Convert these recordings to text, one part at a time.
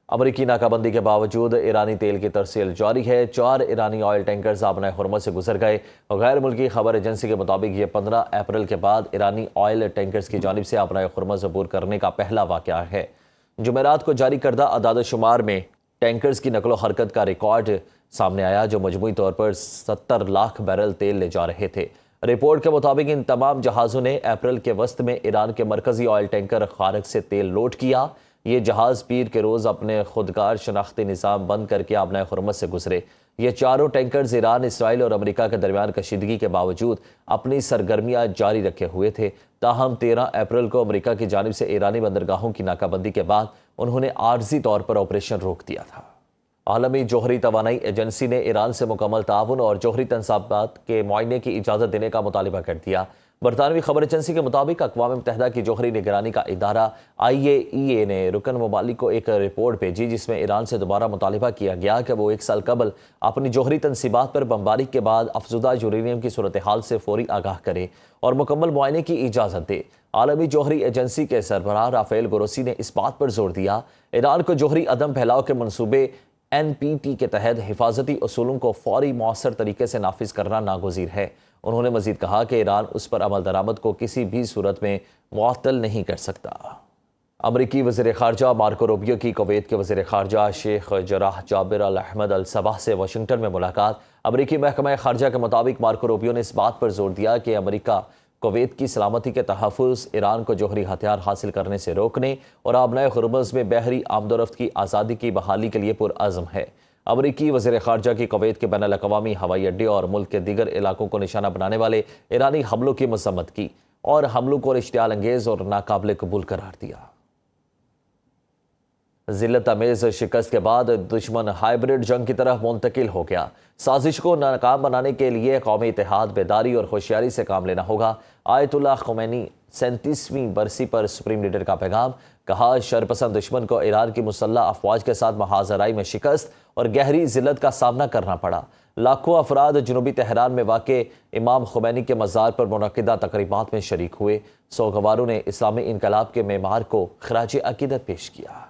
امریکی ناکہ کے باوجود ایرانی تیل کی ترسیل جاری ہے۔ 4 ایرانی آئل ٹینکرز آبنائے ہرمز سے گزر گئے۔ غیر ملکی خبر ایجنسی کے مطابق یہ 15 اپریل کے بعد ایرانی آئل ٹینکرز کی جانب سے آبنائے ہرمز عبور کرنے کا پہلا واقعہ ہے۔ جمعرات کو جاری کردہ اعداد و شمار میں ٹینکرز کی نقل و حرکت کا ریکارڈ سامنے آیا، جو مجموعی طور پر 70 لاکھ بیرل تیل لے جا رہے تھے۔ رپورٹ کے مطابق ان تمام جہازوں نے اپریل کے وسط میں ایران کے مرکزی آئل ٹینکر خارق سے تیل لوڈ کیا۔ یہ جہاز پیر کے روز اپنے خودکار شناختی نظام بند کر کے آبنائے ہرمز سے گزرے۔ یہ چاروں ٹینکرز ایران، اسرائیل اور امریکہ کے درمیان کشیدگی کے باوجود اپنی سرگرمیاں جاری رکھے ہوئے تھے۔ تاہم 13 اپریل کو امریکہ کی جانب سے ایرانی بندرگاہوں کی ناکہ بندی کے بعد انہوں نے عارضی طور پر آپریشن روک دیا تھا۔ عالمی جوہری توانائی ایجنسی نے ایران سے مکمل تعاون اور جوہری تنصیبات کے معائنے کی اجازت دینے کا مطالبہ کر دیا۔ برطانوی خبر ایجنسی کے مطابق اقوام متحدہ کی جوہری نگرانی کا ادارہ IAEA نے رکن ممالک کو ایک رپورٹ بھیجی، جس میں ایران سے دوبارہ مطالبہ کیا گیا کہ وہ 1 سال قبل اپنی جوہری تنصیبات پر بمباری کے بعد افزودہ یورینیم کی صورتحال سے فوری آگاہ کرے اور مکمل معائنے کی اجازت دے۔ عالمی جوہری ایجنسی کے سربراہ رافیل گروسی نے اس بات پر زور دیا ایران کو جوہری عدم پھیلاؤ کے منصوبے NPT کے تحت حفاظتی اصولوں کو فوری مؤثر طریقے سے نافذ کرنا ناگزیر ہے۔ انہوں نے مزید کہا کہ ایران اس پر عمل درآمد کو کسی بھی صورت میں معطل نہیں کر سکتا۔ امریکی وزیر خارجہ مارکو روبیو کی کویت کے وزیر خارجہ شیخ جراح جابر الحمد الصباح سے واشنگٹن میں ملاقات۔ امریکی محکمہ خارجہ کے مطابق مارکو روبیو نے اس بات پر زور دیا کہ امریکہ کویت کی سلامتی کے تحفظ، ایران کو جوہری ہتھیار حاصل کرنے سے روکنے اور آبنائے ہرمز میں بحری آمد و رفت کی آزادی کی بحالی کے لیے پرعزم ہے۔ امریکی وزیر خارجہ کی کویت کے بین الاقوامی ہوائی اڈے اور ملک کے دیگر علاقوں کو نشانہ بنانے والے ایرانی حملوں کی مذمت کی اور حملوں کو اشتعال انگیز اور ناقابل قبول قرار دیا۔ ذلت امیز شکست کے بعد دشمن ہائیبرڈ جنگ کی طرف منتقل ہو گیا۔ سازش کو ناکام بنانے کے لیے قومی اتحاد، بیداری اور ہوشیاری سے کام لینا ہوگا۔ آیت اللہ خمینی 37ویں برسی پر سپریم لیڈر کا پیغام، کہا شرپسند دشمن کو ایران کی مسلح افواج کے ساتھ محاذ آرائی میں شکست اور گہری ذلت کا سامنا کرنا پڑا۔ لاکھوں افراد جنوبی تہران میں واقع امام خمینی کے مزار پر منعقدہ تقریبات میں شریک ہوئے۔ سوگواروں نے اسلامی انقلاب کے معمار کو خراج عقیدت پیش کیا۔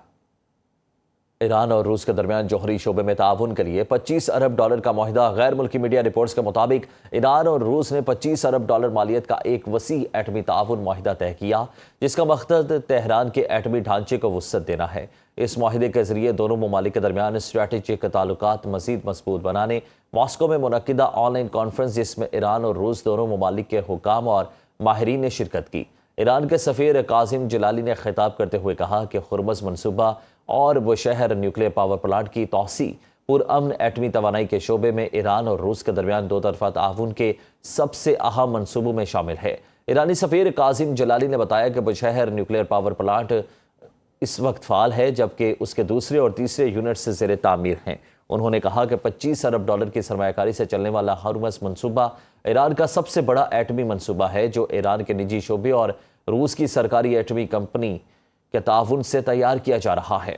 ایران اور روس کے درمیان جوہری شعبے میں تعاون کے لیے $25 ارب کا معاہدہ۔ غیر ملکی میڈیا رپورٹس کے مطابق ایران اور روس نے $25 ارب مالیت کا ایک وسیع ایٹمی تعاون معاہدہ طے کیا، جس کا مقصد تہران کے ایٹمی ڈھانچے کو وسعت دینا ہے۔ اس معاہدے کے ذریعے دونوں ممالک کے درمیان اسٹریٹجک تعلقات مزید مضبوط بنانے ماسکو میں منعقدہ آن لائن کانفرنس، جس میں ایران اور روس دونوں ممالک کے حکام اور ماہرین نے شرکت کی۔ ایران کے سفیر قاسم جلالی نے خطاب کرتے ہوئے کہا کہ ہرمز منصوبہ اور بوشہر نیوکلیئر پاور پلانٹ کی توسیع پرامن ایٹمی توانائی کے شعبے میں ایران اور روس کے درمیان دو طرفہ تعاون کے سب سے اہم منصوبوں میں شامل ہے۔ ایرانی سفیر قاسم جلالی نے بتایا کہ بوشہر نیوکلیئر پاور پلانٹ اس وقت فعال ہے، جبکہ اس کے دوسرے اور تیسرے یونٹس زیر تعمیر ہیں۔ انہوں نے کہا کہ $25 ارب کی سرمایہ کاری سے چلنے والا ہرمز منصوبہ ایران کا سب سے بڑا ایٹمی منصوبہ ہے، جو ایران کے نجی شعبے اور روس کی سرکاری ایٹمی کمپنی کے تعاون سے تیار کیا جا رہا ہے۔